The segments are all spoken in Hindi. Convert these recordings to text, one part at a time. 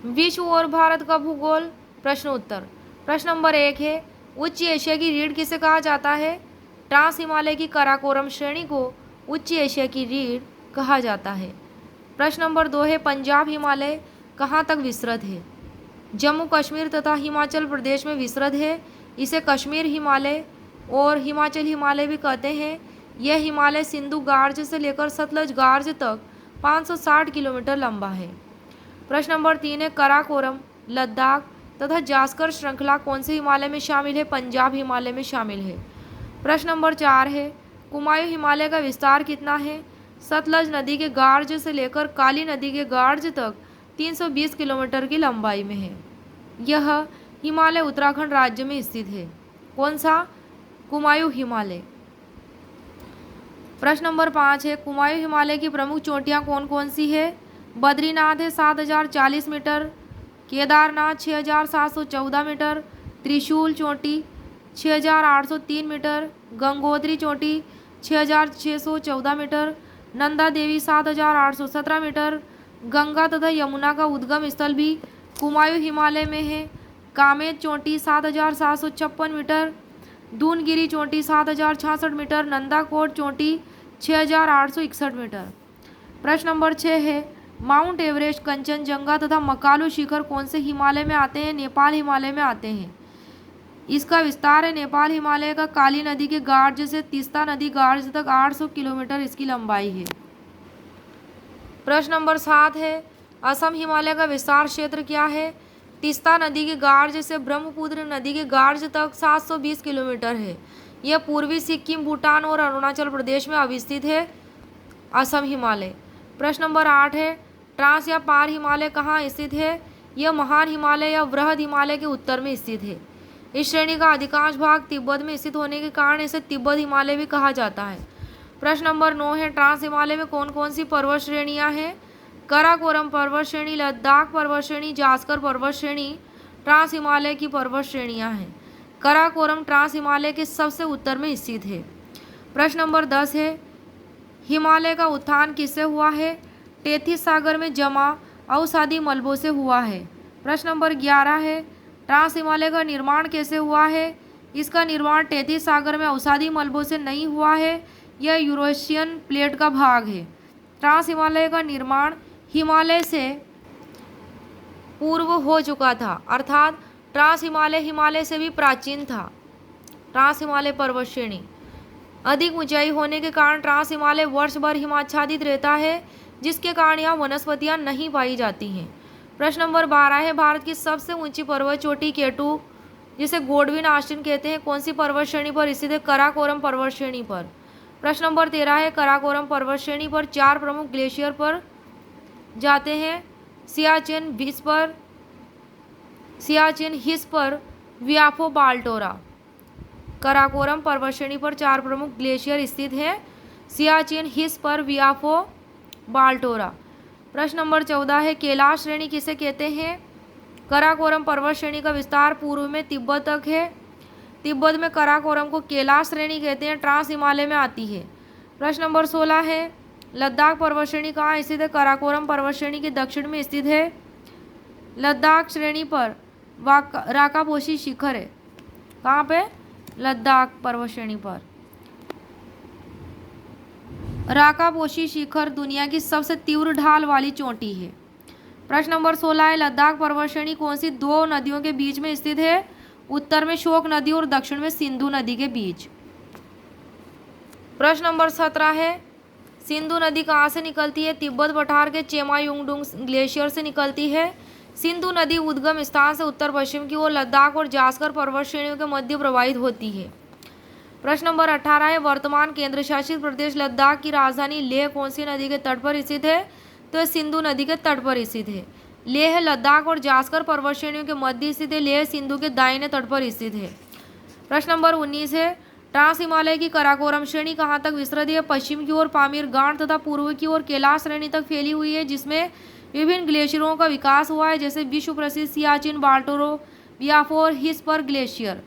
विश्व और भारत का भूगोल। प्रश्न उत्तर। प्रश्न नंबर 1 है, उच्च एशिया की रीढ़ किसे कहा जाता है? ट्रांस हिमालय की काराकोरम श्रेणी को उच्च एशिया की रीढ़ कहा जाता है। प्रश्न नंबर 2 है, पंजाब हिमालय कहाँ तक विस्तृत है? जम्मू कश्मीर तथा हिमाचल प्रदेश में विस्तृत है। इसे कश्मीर हिमालय और हिमाचल हिमालय भी कहते हैं। यह हिमालय सिंधु गार्ज से लेकर सतलज गार्ज तक 560 किलोमीटर लंबा है। प्रश्न नंबर 3 है, कराकोरम, लद्दाख तथा जास्कर श्रृंखला कौन से हिमालय में शामिल है? पंजाब हिमालय में शामिल है। प्रश्न नंबर 4 है, कुमायूं हिमालय का विस्तार कितना है? सतलज नदी के गार्ज से लेकर काली नदी के गार्ज तक 320 किलोमीटर की लंबाई में है। यह हिमालय उत्तराखंड राज्य में स्थित है। कौन सा? कुमायूं हिमालय। प्रश्न नंबर 5 है, कुमायूं हिमालय की प्रमुख चोटियां कौन कौन सी है? बद्रीनाथ है 7040 मीटर, केदारनाथ 6714 मीटर, त्रिशूल चोटी 6803 मीटर, गंगोत्री चोटी 6614 मीटर, नंदा देवी 7817 मीटर। गंगा तथा यमुना का उद्गम स्थल भी कुमायूं हिमालय में है। कामेत चोटी 7756 मीटर, दूनगिरी चोटी 7066 मीटर, नंदाकोट चोटी 6861 मीटर। प्रश्न नंबर 6 है, माउंट एवरेस्ट, कंचनजंगा तथा मकालू शिखर कौन से हिमालय में आते हैं? नेपाल हिमालय में आते हैं। इसका विस्तार है नेपाल हिमालय का काली नदी के गार्ज से तीस्ता नदी गार्ज तक 800 किलोमीटर इसकी लंबाई है। प्रश्न नंबर 7 है, असम हिमालय का विस्तार क्षेत्र क्या है? तीस्ता नदी के गार्ज से ब्रह्मपुत्र नदी के गार्ज तक 720 किलोमीटर है। यह पूर्वी सिक्किम, भूटान और अरुणाचल प्रदेश में अवस्थित है। असम हिमालय। प्रश्न नंबर 8 है, ट्रांस या पार हिमालय कहाँ स्थित है? यह महान हिमालय या वृहद हिमालय के उत्तर में स्थित है। इस श्रेणी का अधिकांश भाग तिब्बत में स्थित होने के कारण इसे तिब्बत हिमालय भी कहा जाता है। प्रश्न नंबर 9 है, ट्रांस हिमालय में कौन कौन सी पर्वत श्रेणियां हैं? कराकोरम पर्वत श्रेणी, लद्दाख पर्वत श्रेणी, जास्कर पर्वत श्रेणी ट्रांस हिमालय की पर्वत श्रेणियां हैं। कराकोरम ट्रांस हिमालय के सबसे उत्तर में स्थित है। प्रश्न नंबर 10 है, हिमालय का उत्थान किससे हुआ है? टेथिस सागर में जमा अवसादी मलबों से हुआ है। प्रश्न नंबर 11 है, ट्रांस हिमालय का निर्माण कैसे हुआ है? इसका निर्माण टेथिस सागर में अवसादी मलबों से नहीं हुआ है, यह यूरेशियन प्लेट का भाग है। ट्रांस हिमालय का निर्माण हिमालय से पूर्व हो चुका था, अर्थात ट्रांस हिमालय हिमालय से भी प्राचीन था। ट्रांस हिमालय पर्वत श्रेणी अधिक ऊंचाई होने के कारण ट्रांस हिमालय वर्ष भर हिमाच्छादित रहता है, जिसके कारण यहाँ वनस्पतियाँ नहीं पाई जाती हैं। प्रश्न नंबर 12 है, भारत की सबसे ऊंची पर्वत चोटी केटू, जिसे गोडविन आस्टिन कहते हैं, कौन सी पर्वत श्रेणी पर स्थित है? कराकोरम पर्वत श्रेणी पर। प्रश्न नंबर 13 है, कराकोरम पर्वत श्रेणी पर 4 प्रमुख ग्लेशियर पर जाते हैं। सियाचिन, विस्पर, सियाचिन, हिस्पर, व्याफो, बाल्टोरा। कराकोरम पर्वत श्रेणी पर 4 प्रमुख ग्लेशियर स्थित हैं, सियाचिन, हिस्पर, व्याफो, बाल्टोरा। प्रश्न नंबर 14 है, कैलाश श्रेणी किसे कहते हैं? कराकोरम पर्वत श्रेणी का विस्तार पूर्व में तिब्बत तक है। तिब्बत में कराकोरम को कैलाश श्रेणी कहते हैं, ट्रांस हिमालय में आती है। प्रश्न नंबर 16 है, लद्दाख पर्वत श्रेणी कहाँ स्थित है? कराकोरम पर्वत श्रेणी के दक्षिण में स्थित है। लद्दाख श्रेणी पर राकापोशी शिखर है। कहाँ पे? लद्दाख पर्वत श्रेणी पर राकापोशी शिखर दुनिया की सबसे तीव्र ढाल वाली चोटी है। प्रश्न नंबर 16 है, लद्दाख पर्वत श्रेणी कौन सी 2 नदियों के बीच में स्थित है? उत्तर में शोक नदी और दक्षिण में सिंधु नदी के बीच। प्रश्न नंबर 17 है, सिंधु नदी कहाँ से निकलती है? तिब्बत पठार के चेमायुंगडुंग ग्लेशियर से निकलती है। सिंधु नदी उद्गम स्थान से उत्तर पश्चिम की ओर लद्दाख और जास्कर पर्वत श्रेणियों के मध्य प्रवाहित होती है। प्रश्न नंबर 18 है, वर्तमान केंद्र शासित प्रदेश लद्दाख की राजधानी लेह कौन सी नदी के तट पर स्थित है? तो सिंधु नदी के तट पर स्थित है। लेह लद्दाख और जास्कर पर्वत श्रेणियों के मध्य स्थित है। लेह सिंधु के दाहिने तट पर स्थित है। प्रश्न नंबर 19 है, ट्रांस हिमालय की कराकोरम श्रेणी कहाँ तक विस्तृत है? पश्चिम की ओर पामीर गांठ तथा पूर्व की ओर कैलाश श्रेणी तक फैली हुई है, जिसमें विभिन्न ग्लेशियरों का विकास हुआ है, जैसे विश्व प्रसिद्ध सियाचिन, बाल्टोरो, व्याफो और हिस्पर ग्लेशियर।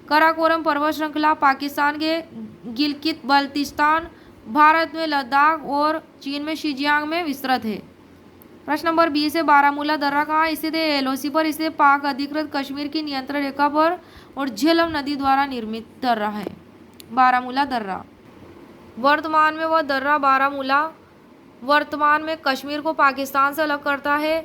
कराकोरम पर्वत श्रृंखला पाकिस्तान के गिलगित बाल्टिस्तान, भारत में लद्दाख और चीन में शिजियांग में विस्तृत है। प्रश्न नंबर 20 है बारामूला दर्रा कहाँ स्थित है? एलओसी पर स्थित पाक अधिकृत कश्मीर की नियंत्रण रेखा पर और झेलम नदी द्वारा निर्मित दर्रा है बारामूला दर्रा। वर्तमान में वह दर्रा बारामूला वर्तमान में कश्मीर को पाकिस्तान से अलग करता है।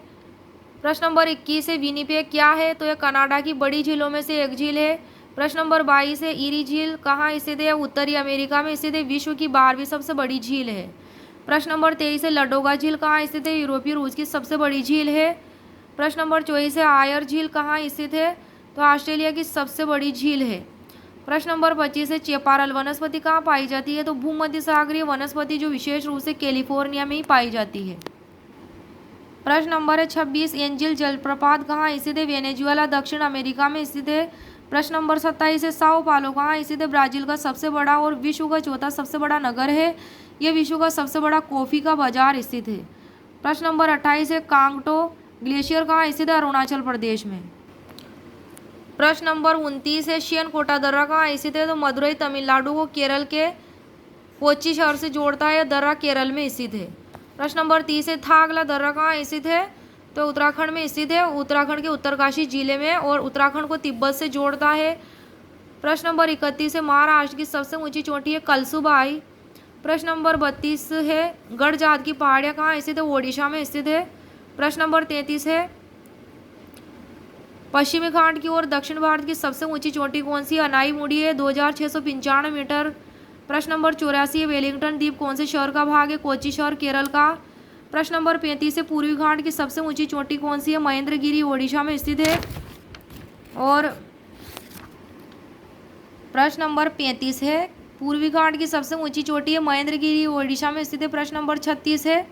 प्रश्न नंबर 21 है विनिपेग क्या है? तो यह कनाडा की बड़ी झीलों में से एक झील है। प्रश्न नंबर 22 है ईरी झील कहाँ स्थित है? उत्तरी अमेरिका में स्थित है, विश्व की 12वीं सबसे बड़ी झील है। प्रश्न नंबर 23 है लडोगा झील कहाँ स्थित है? यूरोपीय रूस की सबसे बड़ी झील है। प्रश्न नंबर 24 है आयर झील कहाँ स्थित है? तो ऑस्ट्रेलिया की सबसे बड़ी झील है। प्रश्न नंबर 25 है चेपारल वनस्पति कहाँ पाई जाती है? तो भूमध्य सागरीय वनस्पति जो विशेष रूप से कैलिफोर्निया में ही पाई जाती है। प्रश्न नंबर है 26 एंजिल जलप्रपात कहाँ स्थित है? वेनेजुएला दक्षिण अमेरिका में स्थित है। प्रश्न नंबर 27 है साओ पालो कहाँ स्थित है? ब्राजील का सबसे बड़ा और विश्व का चौथा सबसे बड़ा नगर है। यह विश्व का सबसे बड़ा कॉफी का बाजार स्थित है। प्रश्न नंबर 28 है कांगटो ग्लेशियर कहाँ स्थित है? अरुणाचल प्रदेश में। प्रश्न नंबर 29 है शियनकोटा दर्रा कहाँ स्थित है? तो मदुरई तमिलनाडु को केरल के कोच्चि शहर से जोड़ता है। यह दर्रा केरल में स्थित है। प्रश्न नंबर 30 है थागला दर्रा कहाँ स्थित है? तो उत्तराखंड में स्थित है, उत्तराखंड के उत्तरकाशी जिले में, और उत्तराखंड को तिब्बत से जोड़ता है। प्रश्न नंबर 31 है महाराष्ट्र की सबसे ऊंची चोटी है कलसुबाई। प्रश्न नंबर 32 है गढ़ जात की पहाड़ियाँ कहाँ स्थित है? ओडिशा में स्थित है। प्रश्न नंबर 33 है पश्चिमी घाट की ओर दक्षिण भारत की सबसे ऊंची चोटी कौन सी? अनाई मुड़ी है 2695 मीटर। प्रश्न नंबर 84 है वेलिंगटन द्वीप कौन से शहर का भाग है? कोच्चि शहर केरल का। प्रश्न नंबर 35 है पूर्वी घाट की सबसे ऊंची चोटी कौन सी है? महेंद्रगिरी ओडिशा में स्थित है। और प्रश्न नंबर 35 है पूर्वी घाट की सबसे ऊंची चोटी है महेंद्रगिरी ओडिशा में स्थित है। प्रश्न नंबर 36 है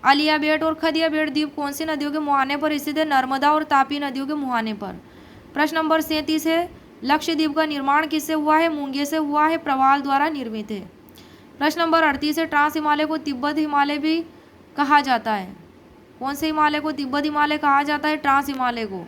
अलिया बेट और खदिया बेट द्वीप कौन सी नदियों के मुहाने पर स्थित है? नर्मदा और तापी नदियों के मुहाने पर। प्रश्न नंबर 37 है लक्षद्वीप का निर्माण किससे हुआ है? मूंगे से हुआ है, प्रवाल द्वारा निर्मित है। प्रश्न नंबर 38 है ट्रांस हिमालय को तिब्बत हिमालय भी कहा जाता है। कौन से हिमालय को तिब्बत हिमालय कहा जाता है? ट्रांस हिमालय को।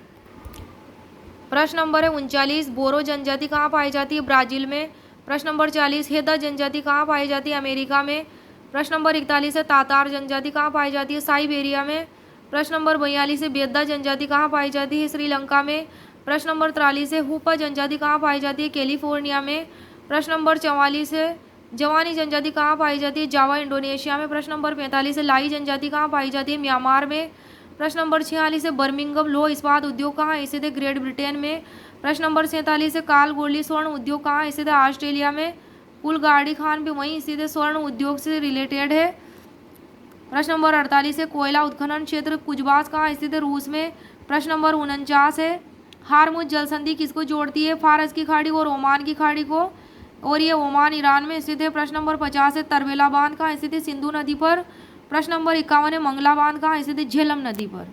प्रश्न नंबर है 39 बोरो जनजाति कहाँ पाई जाती है? ब्राजील में। प्रश्न नंबर 40 हेदा जनजाति कहाँ पाई जाती है? अमेरिका में। प्रश्न नंबर 41 है तातार जनजाति कहाँ पाई जाती है? साइबेरिया में। प्रश्न नंबर 42 है बेद्दा जनजाति कहाँ पाई जाती है? श्रीलंका में। प्रश्न नंबर 43 है हुपा जनजाति कहाँ पाई जाती है? कैलिफोर्निया में। प्रश्न नंबर 44 है जवानी जनजाति कहाँ पाई जाती है? जावा इंडोनेशिया में। प्रश्न नंबर 45 है लाई जनजाति कहाँ पाई जाती है? म्यांमार में। प्रश्न नंबर 46 है बर्मिंघम लौह इस्पात उद्योग कहाँ स्थित है? ग्रेट ब्रिटेन में। प्रश्न नंबर 47 है कालगोली स्वर्ण उद्योग कहाँ स्थित है? ऑस्ट्रेलिया में। कुलगाड़ी खान भी वहीं स्थित है, स्वर्ण उद्योग से रिलेटेड है। प्रश्न नंबर 48 है कोयला उत्खनन क्षेत्र कुजबास कहाँ स्थित है? रूस में। प्रश्न नंबर 49 है हारमुज जल संधि किसको जोड़ती है? फारस की खाड़ी और ओमान की खाड़ी को, और ये ओमान ईरान में स्थित है। प्रश्न नंबर 50 है तरबेला बांध कहाँ स्थित है? सिंधु नदी पर। प्रश्न नंबर 51 है मंगला बांध कहाँ स्थित है? झेलम नदी पर।